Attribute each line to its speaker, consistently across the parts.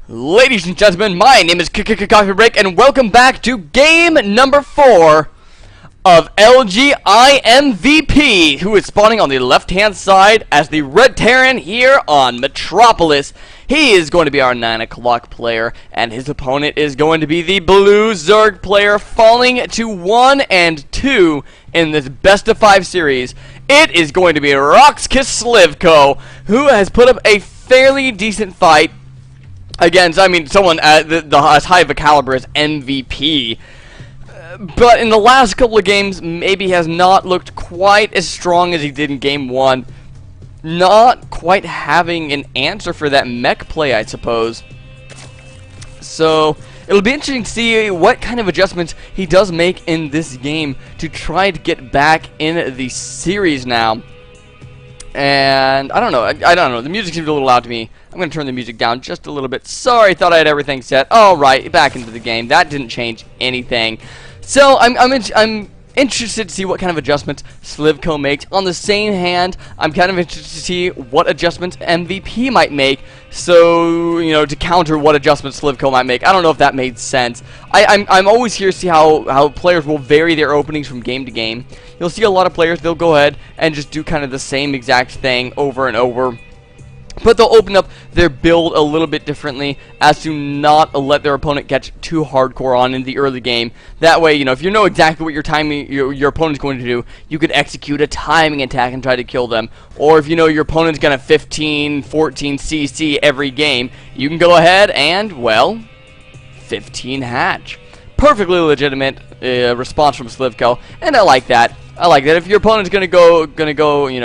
Speaker 1: Ladies and gentlemen, my name is Coffee Break, and welcome back to game number 4 of LGIMMvp, who is spawning on the left-hand side as the Red Terran here on Metropolis. He is going to be our 9 o'clock player, and his opponent is going to be the Blue Zerg player, falling to 1 and 2 in this best of 5 series. It is going to be roxkisSlivko, who has put up a fairly decent fight against, someone as high of a caliber as MVP. But in the last couple of games, maybe has not looked quite as strong as he did in game 1. Not quite having an answer for that mech play, I suppose. So it'll be interesting to see what kind of adjustments he does make in this game to try to get back in the series now. And I don't know. The music seems a little loud to me. I'm going to turn the music down just a little bit. Sorry, thought I had everything set. Alright, back into the game. That didn't change anything. So, I'm interested to see what kind of adjustments Slivko makes. On the same hand, I'm kind of interested to see what adjustments MVP might make. So, to counter what adjustments Slivko might make. I don't know if that made sense. I'm always here to see how players will vary their openings from game to game. You'll see a lot of players, they'll go ahead and just do kind of the same exact thing over and over. But they'll open up their build a little bit differently as to not let their opponent get too hardcore on in the early game. That way, if you know exactly what your opponent's going to do, you could execute a timing attack and try to kill them. Or if you know your opponent's going to 15, 14 CC every game, you can go ahead and, well, 15 hatch. Perfectly legitimate response from Slivko, and I like that. I like that. If your opponent's gonna go,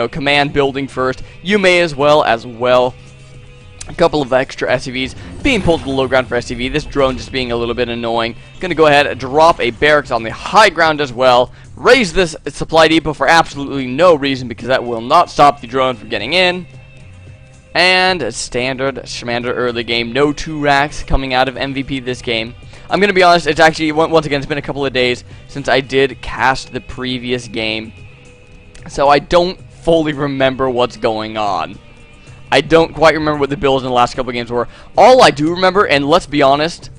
Speaker 1: command building first, you may as well. A couple of extra SCVs being pulled to the low ground for SCV. This drone just being a little bit annoying. Gonna go ahead and drop a barracks on the high ground as well. Raise this supply depot for absolutely no reason because that will not stop the drone from getting in. And standard Schmander early game. No 2 racks coming out of MVP this game. I'm going to be honest, it's actually, once again, it's been a couple of days since I did cast the previous game. So I don't fully remember what's going on. I don't quite remember what the builds in the last couple of games were. All I do remember, and let's be honest,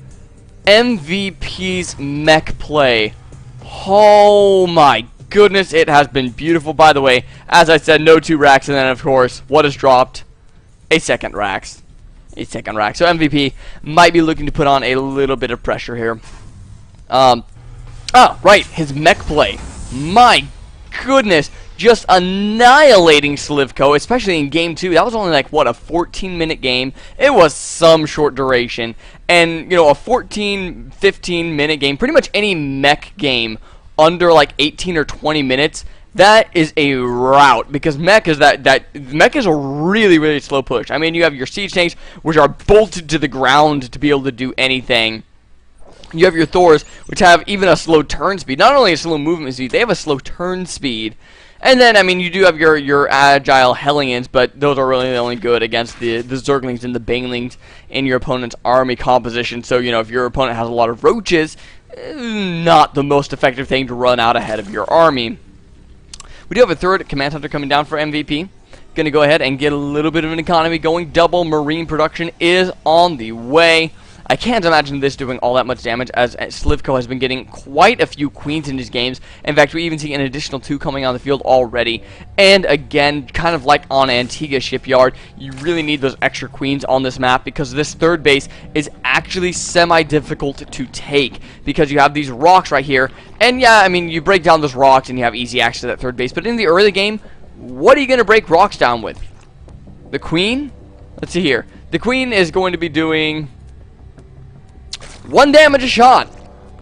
Speaker 1: MVP's mech play. Oh my goodness, it has been beautiful. By the way, as I said, no 2 racks, and then of course, what is dropped? A second racks. So MVP might be looking to put on a little bit of pressure here. Right, his mech play. My goodness, just annihilating Slivko, especially in game 2. That was only like, what, a 14-minute game? It was some short duration. And, a 14, 15-minute game, pretty much any mech game under like 18 or 20 minutes, that is a rout, because mech is mech is a really, really slow push. I mean, you have your siege tanks, which are bolted to the ground to be able to do anything. You have your Thors, which have even a slow turn speed. Not only a slow movement speed, they have a slow turn speed. And then, you do have your agile Hellions, but those are really only good against the Zerglings and the Banelings in your opponent's army composition. So, if your opponent has a lot of roaches, not the most effective thing to run out ahead of your army. We do have a third command hunter coming down for MVP. Going to go ahead and get a little bit of an economy going. Double marine production is on the way. I can't imagine this doing all that much damage, as Slivko has been getting quite a few queens in his games. In fact, we even see an additional 2 coming on the field already. And again, kind of like on Antigua Shipyard, you really need those extra queens on this map, because this third base is actually semi-difficult to take, because you have these rocks right here. And yeah, you break down those rocks and you have easy access to that third base. But in the early game, what are you going to break rocks down with? The queen? Let's see here. The queen is going to be doing 1 damage a shot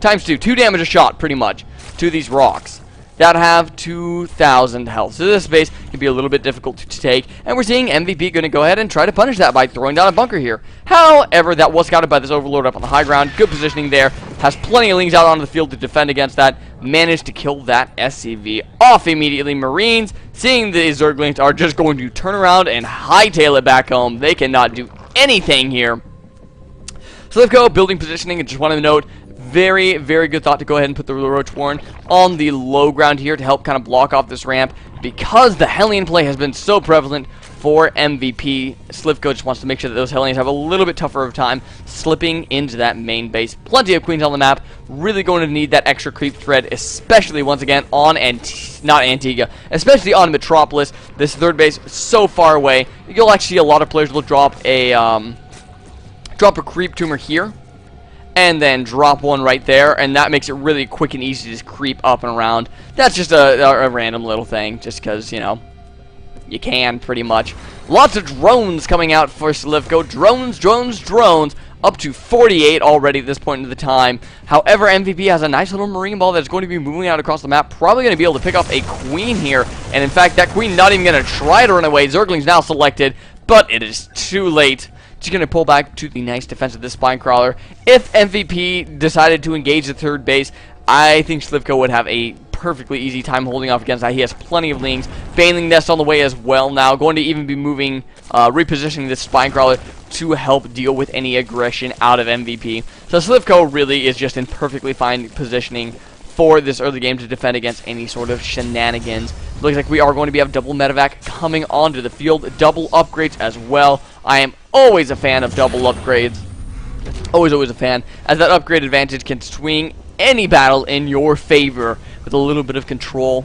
Speaker 1: times 2 damage a shot pretty much to these rocks that have 2,000 health. So this base can be a little bit difficult to take, and we're seeing MVP going to go ahead and try to punish that by throwing down a bunker here. However, that was scouted by this Overlord up on the high ground. Good positioning there. Has plenty of lings out onto the field to defend against that. Managed to kill that SCV off immediately. Marines, seeing the Zerglings, are just going to turn around and hightail it back home. They cannot do anything here. Slivko, building positioning, and just wanted to note, very, very good thought to go ahead and put the Roach Warren on the low ground here to help kind of block off this ramp, because the Hellion play has been so prevalent for MVP. Slivko just wants to make sure that those Hellions have a little bit tougher of time slipping into that main base. Plenty of queens on the map. Really going to need that extra creep thread, especially once again on not Antigua, especially on Metropolis. This third base so far away. You'll actually see a lot of players will drop a creep tumor here, and then drop one right there, and that makes it really quick and easy to just creep up and around. That's just a random little thing, just because, you know, you can, pretty much. Lots of drones coming out for Slivko. Drones. Up to 48 already at this point in the time. However, MVP has a nice little marine ball that's going to be moving out across the map. Probably going to be able to pick up a queen here. And in fact, that queen not even going to try to run away. Zergling's now selected, but it is too late. Just going to pull back to the nice defense of this spine crawler. If MVP decided to engage the third base, I think Slivko would have a perfectly easy time holding off against that. He has plenty of lings. Baneling Nest on the way as well now. Going to even be moving, repositioning this spine crawler to help deal with any aggression out of MVP. So Slivko really is just in perfectly fine positioning for this early game to defend against any sort of shenanigans. Looks like we are going to have double medevac coming onto the field. Double upgrades as well. I am always a fan of double upgrades. Always a fan, as that upgrade advantage can swing any battle in your favor with a little bit of control.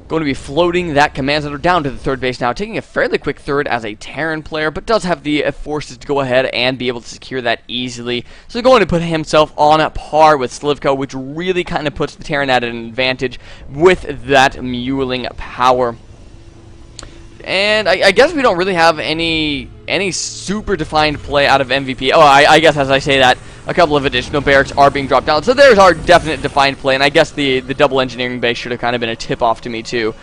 Speaker 1: Going to be floating that command center down to the third base now, taking a fairly quick third as a Terran player, but does have the forces to go ahead and be able to secure that easily. So going to put himself on par with Slivko, which really kind of puts the Terran at an advantage with that muling power. And I guess we don't really have any super defined play out of MVP. Oh, I guess as I say that, a couple of additional barracks are being dropped down. So there's our definite defined play, and I guess the double engineering base should have kind of been a tip-off to me too.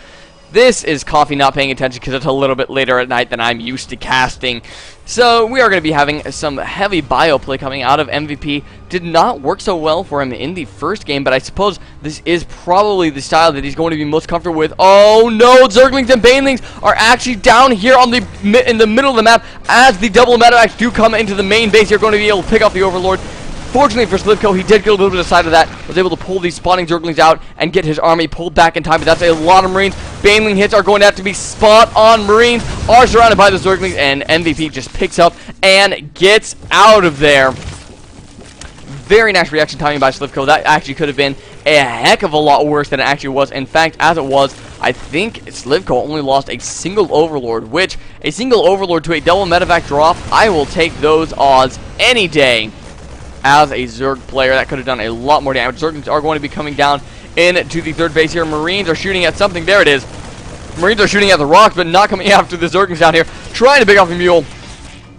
Speaker 1: This is Coffee not paying attention because it's a little bit later at night than I'm used to casting. So we are going to be having some heavy bio play coming out of MVP. Did not work so well for him in the first game, but I suppose this is probably the style that he's going to be most comfortable with. Oh no, Zerglings and Banelings are actually down here on in the middle of the map as the double medevacs do come into the main base. You're going to be able to pick off the Overlord. Fortunately for Slivko, he did get a little bit of side of that, was able to pull these spawning Zerglings out and get his army pulled back in time, but that's a lot of Marines. Baneling hits are going to have to be spot on. Marines are surrounded by the Zerglings, and MVP just picks up and gets out of there. Very nice reaction timing by Slivko. That actually could have been a heck of a lot worse than it actually was. In fact, as it was, I think Slivko only lost a single Overlord, which a single Overlord to a double medevac drop, I will take those odds any day. As a Zerg player, that could have done a lot more damage. Zerglings are going to be coming down into the third base here. Marines are shooting at something. There it is. Marines are shooting at the rocks, but not coming after the Zerglings down here. Trying to pick off the mule.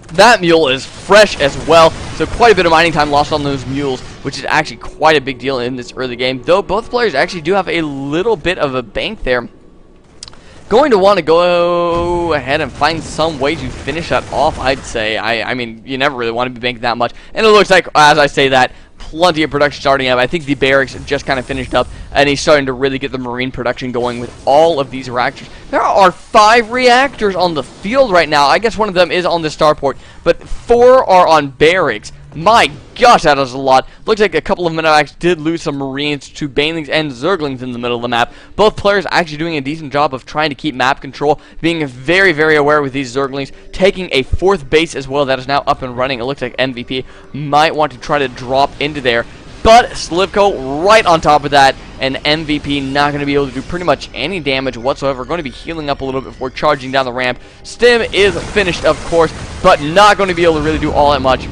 Speaker 1: That mule is fresh as well, so quite a bit of mining time lost on those mules, which is actually quite a big deal in this early game. Though both players actually do have a little bit of a bank there. Going to want to go ahead and find some way to finish that off, I'd say. I mean, you never really want to be banking that much. And it looks like, as I say that, plenty of production starting up. I think the barracks just kind of finished up, and he's starting to really get the marine production going with all of these reactors. There are 5 reactors on the field right now. I guess one of them is on the starport, but 4 are on barracks. My gosh, that is a lot. Looks like a couple of medevacs did lose some Marines to Banelings and Zerglings in the middle of the map. Both players actually doing a decent job of trying to keep map control, being very, very aware with these Zerglings, taking a 4th base as well that is now up and running. It looks like MVP might want to try to drop into there, but Slivko right on top of that, and MVP not going to be able to do pretty much any damage whatsoever. Going to be healing up a little bit before charging down the ramp. Stim is finished, of course, but not going to be able to really do all that much.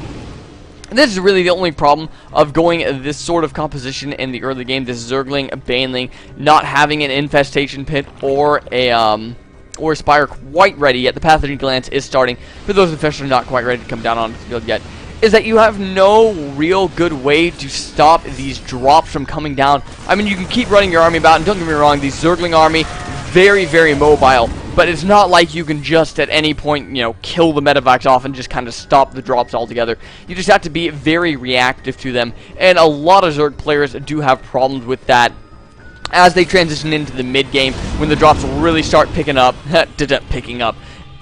Speaker 1: This is really the only problem of going this sort of composition in the early game. This Zergling, Baneling, not having an infestation pit or a Spire quite ready yet. The pathogen glance is starting. For those infestations are not quite ready to come down on the field yet, is that you have no real good way to stop these drops from coming down. I mean, you can keep running your army about, and don't get me wrong, the Zergling army, very, very mobile. But it's not like you can just at any point, you know, kill the medevacs off and just kind of stop the drops altogether. You just have to be very reactive to them. And a lot of Zerg players do have problems with that as they transition into the mid game when the drops really start picking up.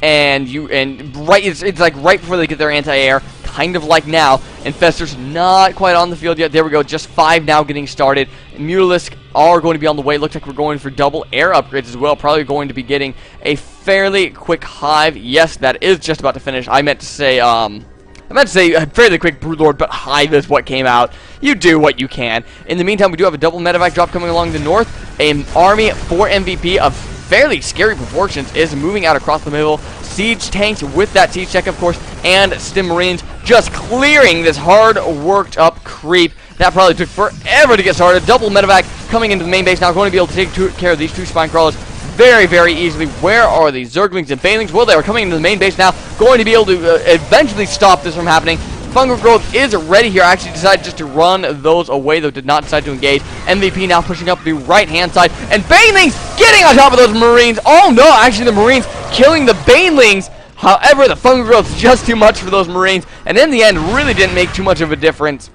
Speaker 1: And it's like right before they get their anti-air, kind of like now, Infestors not quite on the field yet. There we go. Just 5 now getting started. Mutalisk are going to be on the way. Looks like we're going for double air upgrades as well. Probably going to be getting a fairly quick hive. Yes, that is just about to finish. I meant to say a fairly quick Broodlord, but hive is what came out. You do what you can. In the meantime, we do have a double medevac drop coming along the north. An army for MVP of fairly scary proportions is moving out across the middle. Siege tanks with that siege tech, of course, and stim marines just clearing this hard worked up creep. That probably took forever to get started. Double medevac coming into the main base now, going to be able to take care of these 2 spine crawlers very, very easily. Where are the Zerglings and Banelings? Well, they are coming into the main base now, going to be able to eventually stop this from happening. Fungal Growth is ready here. I actually decided just to run those away, though did not decide to engage. MVP now pushing up the right-hand side, and Banelings getting on top of those Marines. Oh no, actually the Marines killing the Banelings. However, the Fungal Growth is just too much for those Marines, and in the end, really didn't make too much of a difference.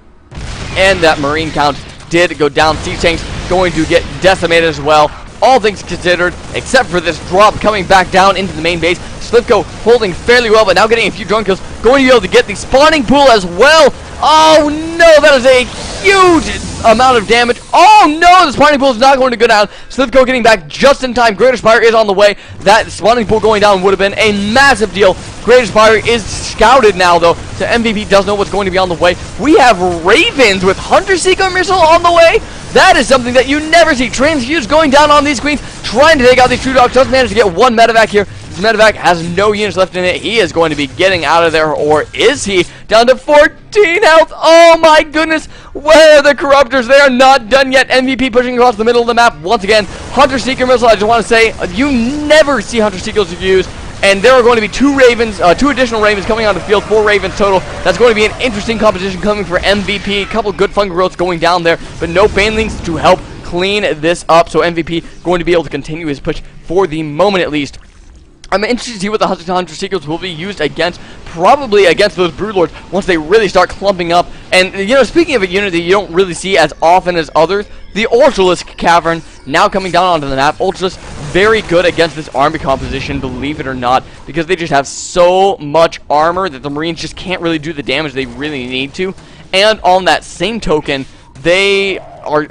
Speaker 1: And that Marine count did go down. Siege tanks going to get decimated as well. All things considered, except for this drop coming back down into the main base. Slivko holding fairly well, but now getting a few drone kills. Going to be able to get the spawning pool as well. Oh no, that is a huge amount of damage. Oh no, the spawning pool is not going to go down. Slivko getting back just in time. Greater Spire is on the way. That spawning pool going down would have been a massive deal. Greater Spire is scouted now, though, so MVP does know what's going to be on the way. We have Ravens with Hunter Seeker Missile on the way. That is something that you never see. Transfuse going down on these queens, trying to take out these True Dogs. Does manage to get 1 medevac here. This medevac has no units left in it. He is going to be getting out of there, or is he? Down to 14 health. Oh my goodness. Where are the Corruptors? They are not done yet. MVP pushing across the middle of the map once again. Hunter Seeker Missile, I just want to say, you never see Hunter Seekers used. And there are going to be 2 additional Ravens coming onto the field, 4 Ravens total. That's going to be an interesting competition coming for MVP. A couple good Fungal Growths going down there, but no Banelings to help clean this up. So MVP going to be able to continue his push for the moment at least. I'm interested to see what the Hunter Seekers will be used against, probably against those Broodlords once they really start clumping up. And, you know, speaking of a unit that you don't really see as often as others, the Ultralisk Cavern now coming down onto the map. Ultralisk very good against this army composition, believe it or not, because they just have so much armor that the Marines just can't really do the damage they really need to. And on that same token, they are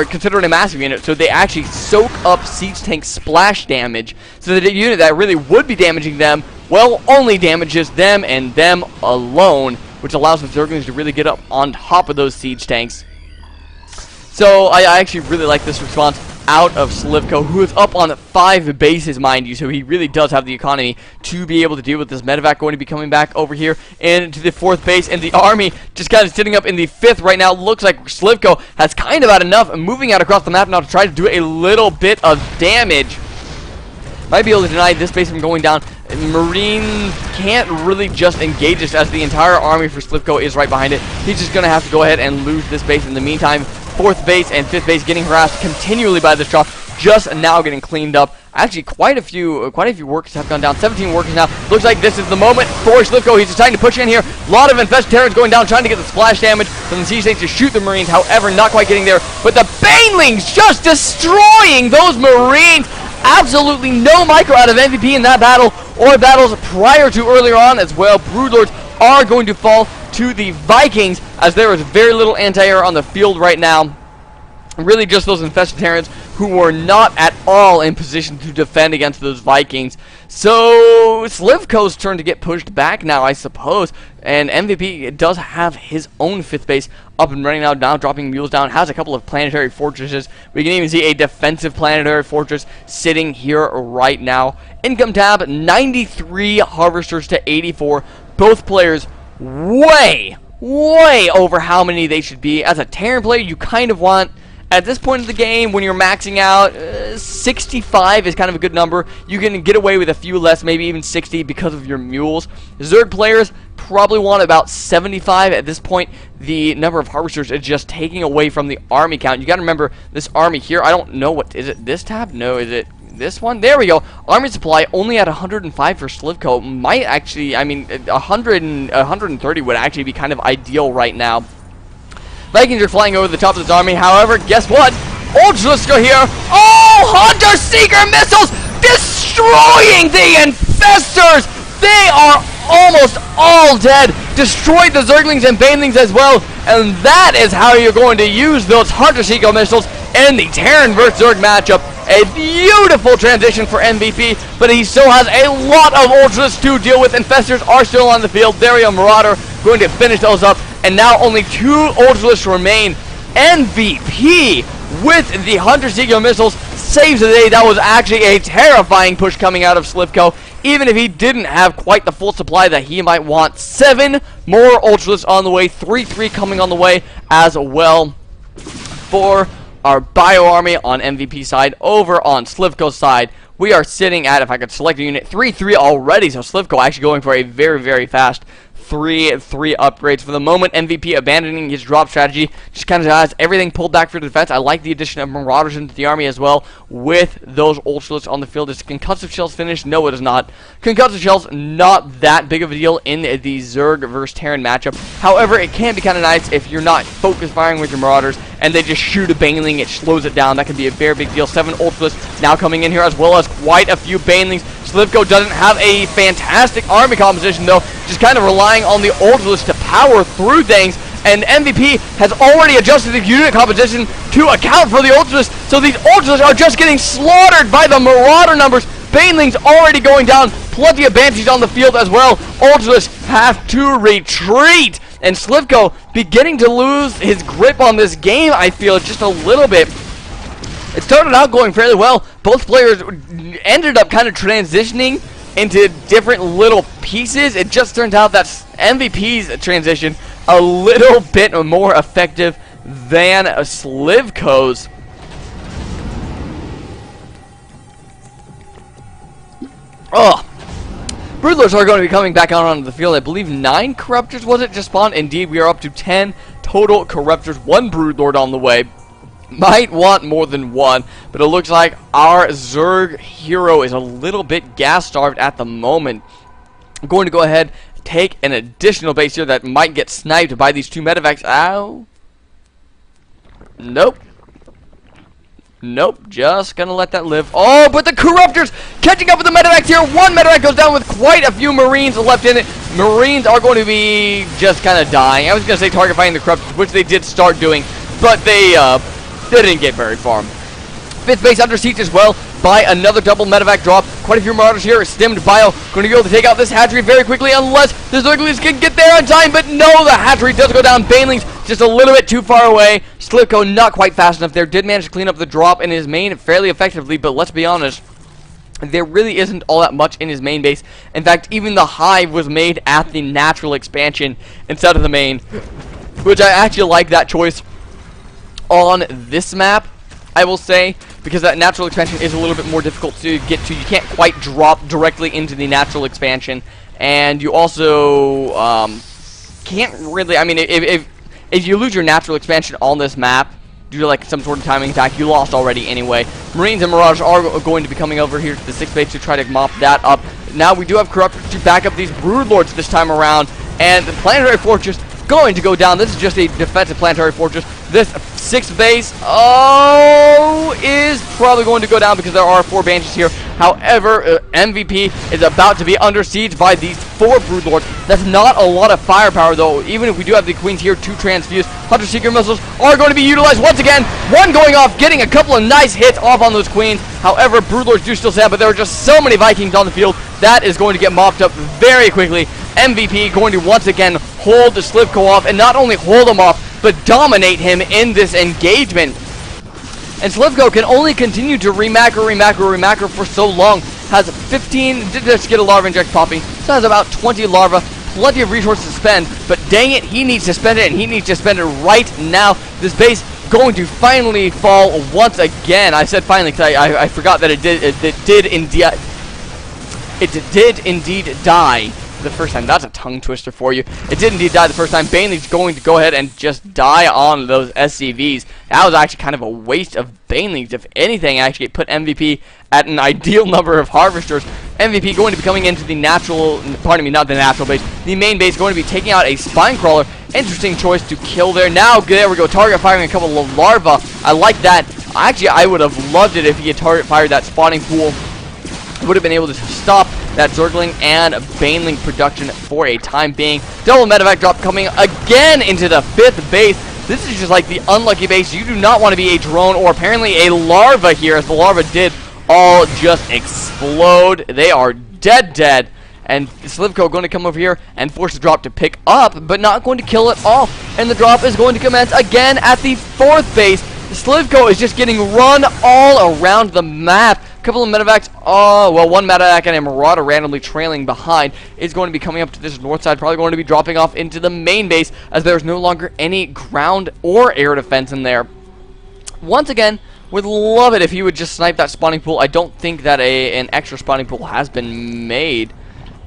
Speaker 1: considered a massive unit, so they actually soak up siege tank splash damage. So the unit that really would be damaging them, well, only damages them and them alone, which allows the Zerglings to really get up on top of those siege tanks. So I actually really like this response out of Slivko, who is up on 5 bases, mind you, so he really does have the economy to be able to deal with this medevac going to be coming back over here into the 4th base, and the army just kind of sitting up in the 5th right now. Looks like Slivko has kind of had enough, moving out across the map now to try to do a little bit of damage. Might be able to deny this base from going down. Marines can't really just engage this, as the entire army for Slivko is right behind it. He's just going to have to go ahead and lose this base in the meantime. 4th base and 5th base getting harassed continually by this drop, just now getting cleaned up. Actually, quite a few workers have gone down. 17 workers now. Looks like this is the moment for Slivko. He's deciding to push in here. A lot of infested Terrans going down, trying to get the splash damage from the siege tanks to shoot the Marines. However, not quite getting there. But the Banelings just destroying those Marines. Absolutely no micro out of MVP in that battle, or battles prior to earlier on as well. Broodlords are going to fall to the Vikings, as there is very little anti-air on the field right now. Really just those infested Terrans who were not at all in position to defend against those Vikings. So Slivko's turn to get pushed back now, I suppose. And MVP does have his own 5th base up and running now dropping mules down. Has a couple of planetary fortresses. We can even see a defensive planetary fortress sitting here right now. Income tab, 93 harvesters to 84. Both players way over how many they should be. As a Terran player, you kind of want, at this point of the game, when you're maxing out, 65 is kind of a good number. You can get away with a few less, maybe even 60 because of your mules. Zerg players probably want about 75 at this point. The number of harvesters is just taking away from the army count. You got to remember, this army here, I don't know what, is it this tab? No, is it this one? There we go. Army supply only at 105 for Slivko. Might actually, I mean, 130 would actually be kind of ideal right now. Vikings are flying over the top of this army. However, guess what? Ultralisk are here. Oh, Hunter Seeker missiles destroying the infestors. They are almost all dead, destroyed the Zerglings and Banelings as well, and that is how you're going to use those Hunter Seeker missiles in the Terran vs Zerg matchup. A beautiful transition for MVP, but he still has a lot of Ultras to deal with. Infestors are still on the field. There we go, Marauder going to finish those up, and now only 2 Ultras remain. MVP with the Hunter Seeker missiles saves the day. That was actually a terrifying push coming out of Slivko, even if he didn't have quite the full supply that he might want. 7 more Ultras on the way, 3-3 coming on the way as well for our Bio Army on MVP side. Over on Slivko's side, we are sitting at, if I could select a unit, 3-3 already. So Slivko actually going for a very, very fast 3-3 upgrades for the moment. MVP abandoning his drop strategy, just kind of has everything pulled back for defense. I like the addition of Marauders into the army as well with those Ultras on the field. Is Concussive Shells finished? No, it is not. Concussive Shells, not that big of a deal in the Zerg versus Terran matchup. However, it can be kind of nice if you're not focus firing with your Marauders and they just shoot a Baneling. It slows it down. That can be a very big deal. 7 Ultras now coming in here, as well as quite a few Banelings. Slivko doesn't have a fantastic army composition though, just kind of relying on the Ultras to power through things, and MVP has already adjusted the unit composition to account for the Ultras, so these Ultras are just getting slaughtered by the Marauder numbers. Banelings already going down, plenty of Banshees on the field as well. Ultras have to retreat, and Slivko beginning to lose his grip on this game, I feel, just a little bit. It started out going fairly well. Both players ended up kind of transitioning into different little pieces. It just turns out that MVP's transition a little bit more effective than Slivko's. Oh, Broodlords are going to be coming back out onto the field. I believe 9 Corruptors, was it, just spawned? Indeed, we are up to 10 total Corruptors. 1 Broodlord on the way. Might want more than 1, but it looks like our Zerg hero is a little bit gas-starved at the moment. I'm going to go ahead, take an additional base here that might get sniped by these 2 medevacs. Ow. Nope. Nope, just gonna let that live. Oh, but the Corruptors catching up with the medevacs here. 1 medevac goes down with quite a few Marines left in it. Marines are going to be just kind of dying. I was gonna say target fighting the Corruptors, which they did start doing, but they didn't get very far. 5th base under siege as well by another double medevac drop. Quite a few Marauders here. Stimmed Bio going to be able to take out this hatchery very quickly, unless the Zerglings can get there on time. But no, the hatchery does go down. Banelings just a little bit too far away. Slivko not quite fast enough there. Did manage to clean up the drop in his main fairly effectively, but let's be honest, there really isn't all that much in his main base. In fact, even the hive was made at the natural expansion instead of the main, which I actually like that choice on this map, I will say, because that natural expansion is a little bit more difficult to get to. You can't quite drop directly into the natural expansion, and you also can't really, I mean, if you lose your natural expansion on this map due to like some sort of timing attack, you lost already anyway. Marines and Marauders are going to be coming over here to the 6th base to try to mop that up. Now we do have Corruptors to back up these Broodlords this time around, and the Planetary Fortress going to go down. This is just a defensive Planetary Fortress. This 6th base, is probably going to go down because there are 4 Banshees here. However, MVP is about to be under siege by these 4 Broodlords. That's not a lot of firepower, though. Even if we do have the Queens here to transfuse, Hunter Seeker missiles are going to be utilized once again. 1 going off, getting a couple of nice hits off on those Queens. However, Broodlords do still stand, but there are just so many Vikings on the field. That is going to get mopped up very quickly. MVP going to once again hold the Slivko off, and not only hold him off, but dominate him in this engagement. And Slivko can only continue to remacro for so long. Has 15, did just get a larva inject popping, so has about 20 larva, plenty of resources to spend, but dang it, he needs to spend it, and he needs to spend it right now. This base going to finally fall once again. I said finally because I forgot that it did indeed die the first time. That's a tongue twister for you. It did indeed die the first time. Baneling's going to go ahead and just die on those SCVs. That was actually kind of a waste of Banelings. If anything, actually put MVP at an ideal number of Harvesters. MVP going to be coming into the natural, pardon me, not the natural base, the main base, going to be taking out a Spine Crawler. Interesting choice to kill there. Now, there we go, target firing a couple of larva. I like that. Actually, I would have loved it if he had target fired that spawning pool. Would have been able to stop that Zergling and Baneling production for a time being. Double medevac drop coming again into the 5th base. This is just like the unlucky base. You do not want to be a drone or apparently a larva here, as the larva did all just explode. They are dead. And Slivko going to come over here and force the drop to pick up, but not going to kill it off. And the drop is going to commence again at the 4th base. Slivko is just getting run all around the map. A couple of medevacs, well, one medevac and a marauder randomly trailing behind is going to be coming up to this north side, probably going to be dropping off into the main base, as there's no longer any ground or air defense in there. Once again, would love it if he would just snipe that spawning pool. I don't think that an extra spawning pool has been made.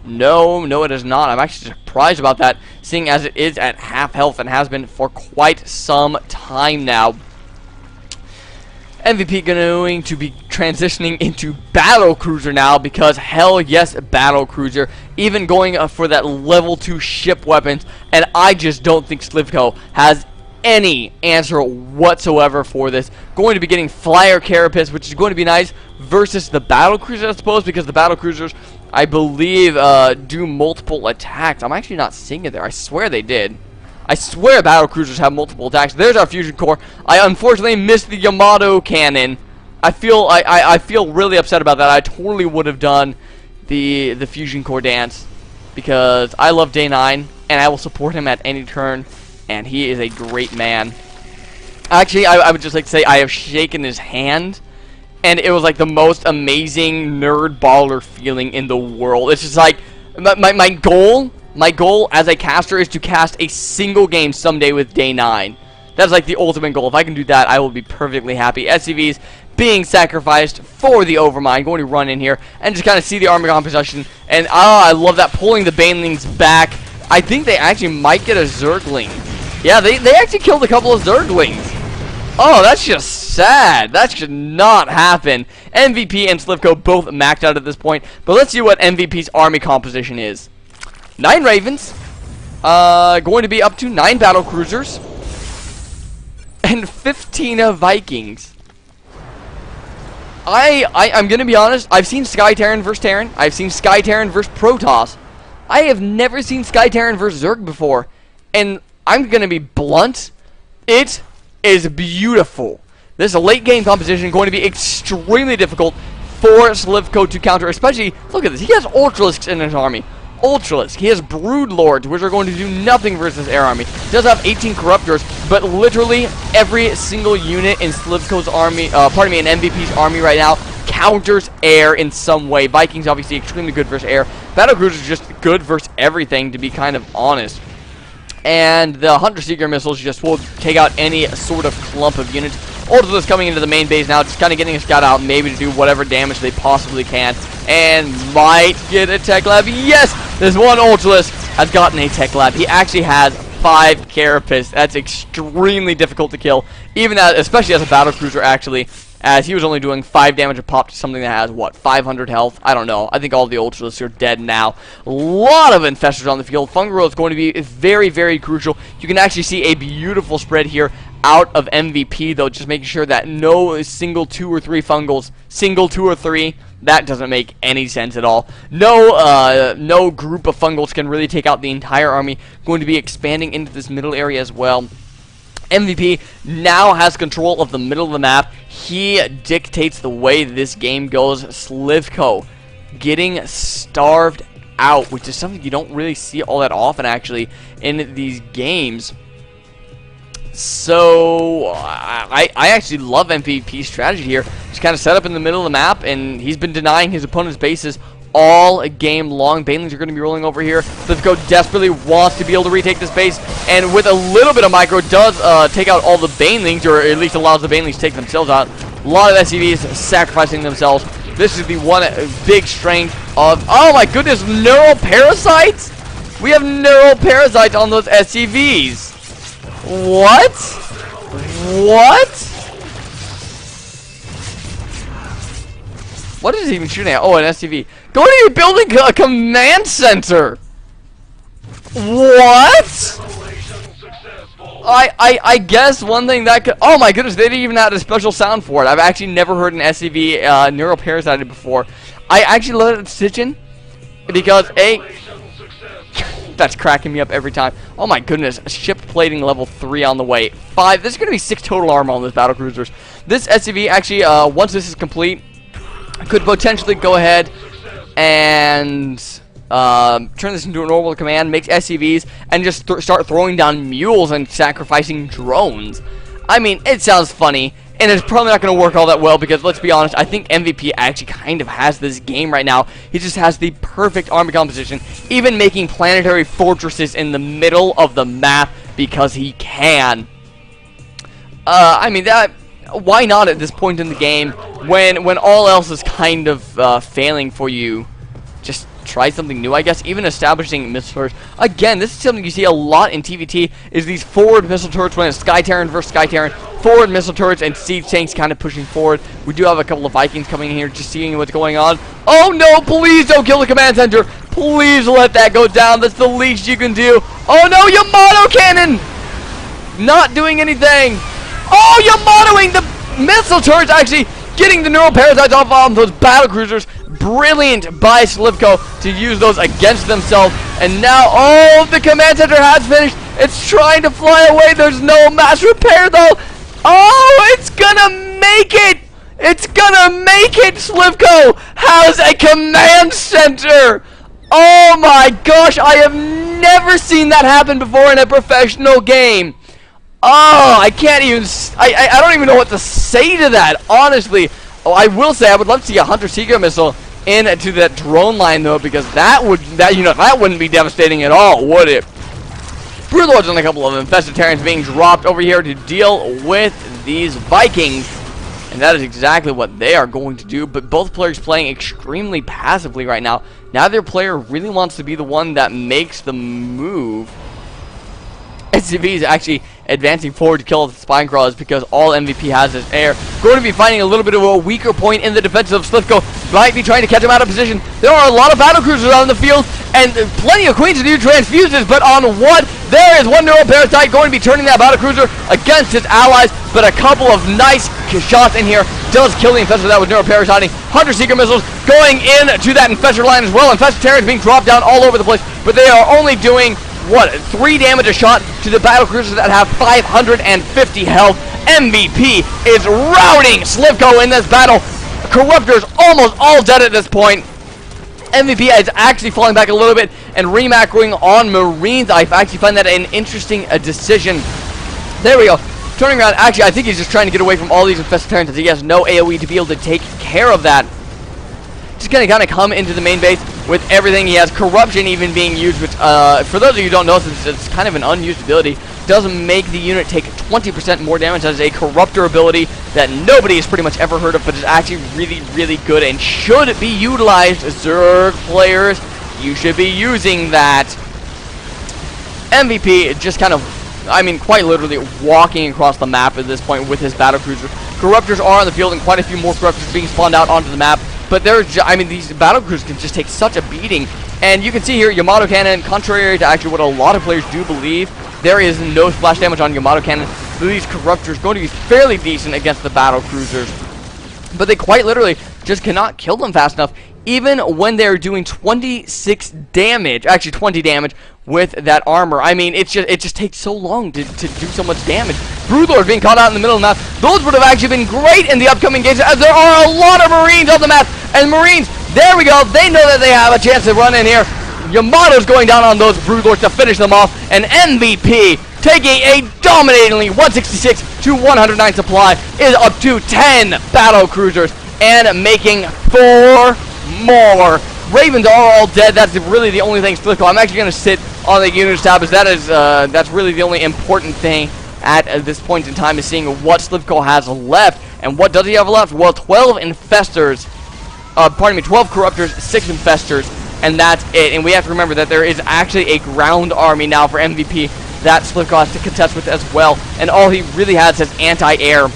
Speaker 1: No, it is not. I'm actually surprised about that, seeing as it is at half health and has been for quite some time now. MVP going to be transitioning into Battle Cruiser now, because hell yes, Battle Cruiser. Even going for that level 2 ship weapons, and I just don't think Slivko has any answer whatsoever for this. Going to be getting Flyer Carapace, which is going to be nice, versus the Battle Cruiser, I suppose, because the Battle Cruisers, I believe, do multiple attacks. I'm actually not seeing it there. I swear they did. I swear Battle Cruisers have multiple attacks. There's our fusion core. I unfortunately missed the Yamato cannon. I feel really upset about that. I totally would have done the fusion core dance, because I love Day 9 and I will support him at any turn, and he is a great man. Actually, I would just like to say I have shaken his hand, and it was like the most amazing nerd baller feeling in the world. It's just like my goal as a caster is to cast a single game someday with Day 9. That's like the ultimate goal. If I can do that, I will be perfectly happy. SCVs being sacrificed for the Overmind. Going to run in here and just kind of see the armor composition. And I love that, pulling the Banelings back. I think they actually might get a Zergling. Yeah, they actually killed a couple of Zerglings. Oh, that's just sad. That should not happen. MVP and Slivko both maxed out at this point. But let's see what MVP's army composition is. 9 Ravens, going to be up to 9 Battle Cruisers, and 15 Vikings. I'm going to be honest, I've seen Sky Terran vs. Terran, I've seen Sky Terran vs. Protoss. I have never seen Sky Terran vs. Zerg before, and I'm going to be blunt, it is beautiful. This late game composition going to be extremely difficult for Slivko to counter, especially, look at this, he has Ultralisks in his army. Ultralisk. He has Brood Lords, which are going to do nothing versus Air Army. He does have 18 Corruptors, but literally every single unit in Slivko's army, in MVP's army right now, counters air in some way. Vikings obviously extremely good versus air. Battle Cruisers is just good versus everything, to be kind of honest. And the Hunter Seeker missiles just will take out any sort of clump of units. Ultralisk coming into the main base now, just kind of getting a scout out, maybe to do whatever damage they possibly can, and might get a tech lab. Yes, this one Ultralisk has gotten a tech lab. He actually has 5 Carapace. That's extremely difficult to kill, even as, especially as a Battle Cruiser, actually, as he was only doing 5 damage a pop to something that has, what, 500 health? I don't know. I think all the Ultralisks are dead now. A lot of Infestors on the field. Fungal is going to be very, very crucial. You can actually see a beautiful spread here out of MVP, though, just making sure that no single 2 or 3 Fungals, single 2 or 3, that doesn't make any sense at all. No group of Fungals can really take out the entire army. Going to be expanding into this middle area as well. MVP now has control of the middle of the map. He dictates the way this game goes. Slivko getting starved out, which is something you don't really see all that often, actually, in these games. So, I actually love MVP's strategy here. Just kind of set up in the middle of the map, and he's been denying his opponent's bases all game long. Banelings are going to be rolling over here. Slivko desperately wants to be able to retake this base, and with a little bit of micro, does take out all the Banelings, or at least allows the Banelings to take themselves out. A lot of SCVs sacrificing themselves. This is the one big strength of, oh my goodness, neural parasites? We have neural parasites on those SCVs. What? What? What is he even shooting at? Oh, an SCV. Go to your building a command center. What? I guess one thing that could... Oh my goodness, they didn't even have a special sound for it. I've actually never heard an SCV neuroparasited before. I actually let it sit in. because that's cracking me up every time. Oh my goodness, ship plating level 3 on the way. 5, this is going to be 6 total armor on this battlecruisers. This SCV actually, once this is complete, could potentially go ahead and turn this into a normal command, make SCVs, and just start throwing down mules and sacrificing drones. I mean, it sounds funny, and it's probably not going to work all that well because, let's be honest, I think MVP actually kind of has this game right now. He just has the perfect army composition, even making planetary fortresses in the middle of the map because he can. I mean, why not at this point in the game when all else is kind of failing for you? Just try something new, I guess. Even establishing missile turrets. Again, this is something you see a lot in TvT, is these forward missile turrets when it's Sky Terran versus Sky Terran. Forward missile turrets and siege tanks kind of pushing forward. We do have a couple of Vikings coming in here just seeing what's going on. Oh no, please don't kill the command center. Please let that go down. That's the least you can do. Oh no, Yamato cannon! Not doing anything. Oh, Yamatoing the missile turrets, actually getting the neural parasites off on those battlecruisers. Brilliant by Slivko to use those against themselves. And now, oh, the command center has finished. It's trying to fly away. There's no mass repair, though. Oh, it's gonna make it. It's gonna make it. Slivko has a command center. Oh my gosh, I have never seen that happen before in a professional game. Oh, I can't even, I don't even know what to say to that, honestly. Oh, I will say I would love to see a Hunter Seeker missile into that drone line though, because that wouldn't be devastating at all, would it? Broodlords and a couple of infested Terrans being dropped over here to deal with these Vikings, and that is exactly what they are going to do. But both players playing extremely passively right now. Neither player really wants to be the one that makes the move. SCV is actually advancing forward to kill the spine crawlers because all MVP has is air. Going to be finding a little bit of a weaker point in the defense of Slivko. Might be trying to catch him out of position. There are a lot of battlecruisers out in the field and plenty of queens to do transfuses, but on what? There is one neural parasite going to be turning that battlecruiser against his allies, but a couple of nice shots in here does kill the infestor that was neural parasiting. Hunter Seeker missiles going in to that infestor line as well. Infested Terrans being dropped down all over the place, but they are only doing what, 3 damage a shot to the battlecruisers that have 550 health. MVP is routing Slivko in this battle. Corruptors almost all dead at this point. MVP is actually falling back a little bit and remacroing on Marines. I actually find that an interesting decision. There we go. Turning around. Actually, I think he's just trying to get away from all these infested Terrans as he has no AoE to be able to take care of that. Just gonna kind of come into the main base with everything. He has corruption even being used, which for those of you who don't know, since it's kind of an unused ability, does make the unit take 20% more damage as a corruptor ability that nobody has pretty much ever heard of, but is actually really, really good and should be utilized. Zerg players, you should be using that. MVP just kind of, I mean, quite literally walking across the map at this point with his battlecruiser. Corruptors are on the field and quite a few more corruptors being spawned out onto the map. But there's, I mean, these battlecruisers can just take such a beating. And you can see here, Yamato Cannon, contrary to actually what a lot of players do believe, there is no splash damage on Yamato Cannon. These Corruptors going to be fairly decent against the battlecruisers. But they quite literally just cannot kill them fast enough, even when they're doing 26 damage, actually 20 damage, with that armor. I mean, it just takes so long to do so much damage. Broodlord being caught out in the middle of the map. Those would have actually been great in the upcoming games, as there are a lot of Marines on the map. And Marines, there we go. They know that they have a chance to run in here. Yamato's going down on those Broodlords to finish them off. And MVP, taking a dominatingly 166 to 109 supply, is up to 10 battle cruisers and making 4 more. Ravens are all dead. That's really the only thing Slivko. I'm actually going to sit on the unit tab, as that's really the only important thing at this point in time, is seeing what Slivko has left. And what does he have left? Well, 12 infestors. 12 corruptors, 6 infestors, and that's it. And we have to remember that there is actually a ground army now for MVP that Slivko has to contest with as well. And all he really has is anti-air.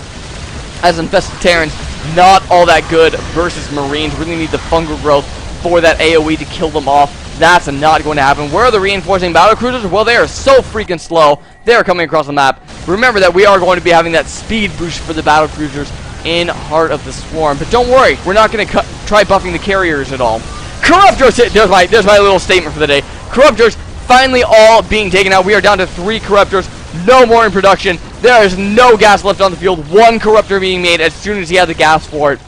Speaker 1: As infested Terrans, not all that good versus Marines. Really need the fungal growth for that AoE to kill them off. That's not going to happen. Where are the reinforcing battlecruisers? Well, they are so freaking slow. They are coming across the map. Remember that we are going to be having that speed boost for the battlecruisers in Heart of the Swarm. But don't worry, we're not going to try buffing the carriers at all. Corruptors, there's my little statement for the day. Corruptors finally all being taken out. We are down to 3 Corruptors. No more in production. There is no gas left on the field. 1 Corruptor being made as soon as he had the gas for it.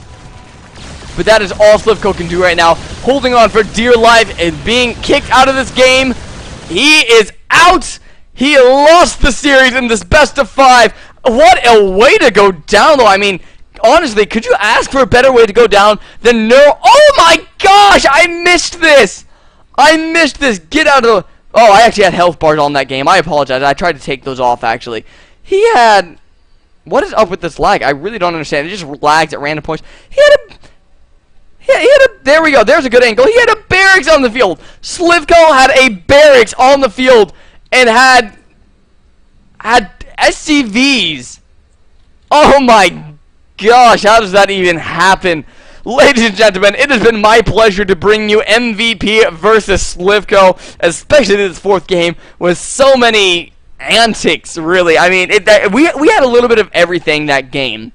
Speaker 1: But that is all Slivko can do right now. Holding on for dear life and being kicked out of this game. He is out. He lost the series in this best of 5. What a way to go down, though. I mean, honestly, could you ask for a better way to go down than no? Oh my gosh, I missed this. I missed this. Get out of the... Oh, I actually had health bars on that game. I apologize. I tried to take those off, actually. He had... What is up with this lag? I really don't understand. It just lags at random points. He had a... There we go. There's a good angle. He had a barracks on the field. Slivko had a barracks on the field and had SCVs. Oh my gosh, how does that even happen? Ladies and gentlemen, it has been my pleasure to bring you MVP versus Slivko, especially this 4th game with so many antics, really. I mean, we had a little bit of everything that game.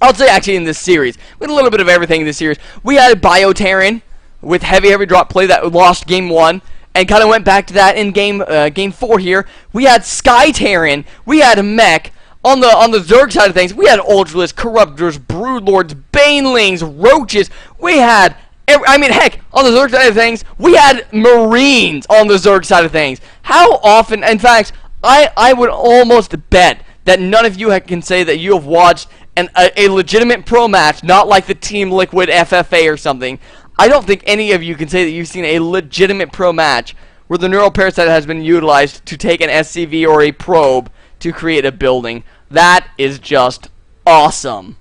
Speaker 1: I'll say actually in this series. We had a little bit of everything in this series. We had Bioterran with heavy drop play that lost game 1 and kind of went back to that in game 4 here. We had Skyterran. We had Mech. On the Zerg side of things, we had Ultralists, Corruptors, Broodlords, Banelings, Roaches. We had, I mean, heck, on the Zerg side of things, we had Marines on the Zerg side of things. How often, in fact, I would almost bet that none of you can say that you have watched a legitimate pro match, not like the Team Liquid FFA or something. I don't think any of you can say that you've seen a legitimate pro match where the neural parasite has been utilized to take an SCV or a probe to create a building. That is just awesome.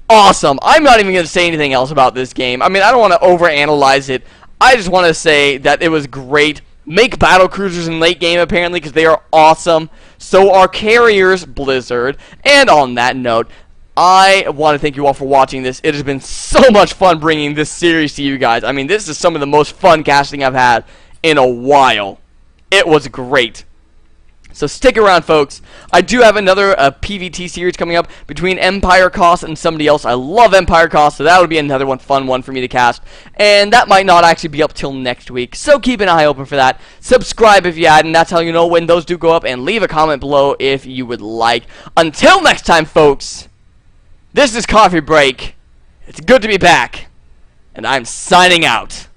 Speaker 1: Awesome. I'm not even going to say anything else about this game. I mean, I don't want to overanalyze it. I just want to say that it was great. Make battle cruisers in late game, apparently, because they are awesome. So are carriers, Blizzard. And on that note, I want to thank you all for watching this. It has been so much fun bringing this series to you guys. I mean, this is some of the most fun casting I've had in a while. It was great. So stick around, folks. I do have another PVT series coming up between Empire Cost and somebody else. I love Empire Cost, so that would be another fun one for me to cast. And that might not actually be up till next week, so keep an eye open for that. Subscribe if you hadn't. That's how you know when those do go up. And leave a comment below if you would like. Until next time, folks, this is Coffee Break. It's good to be back. And I'm signing out.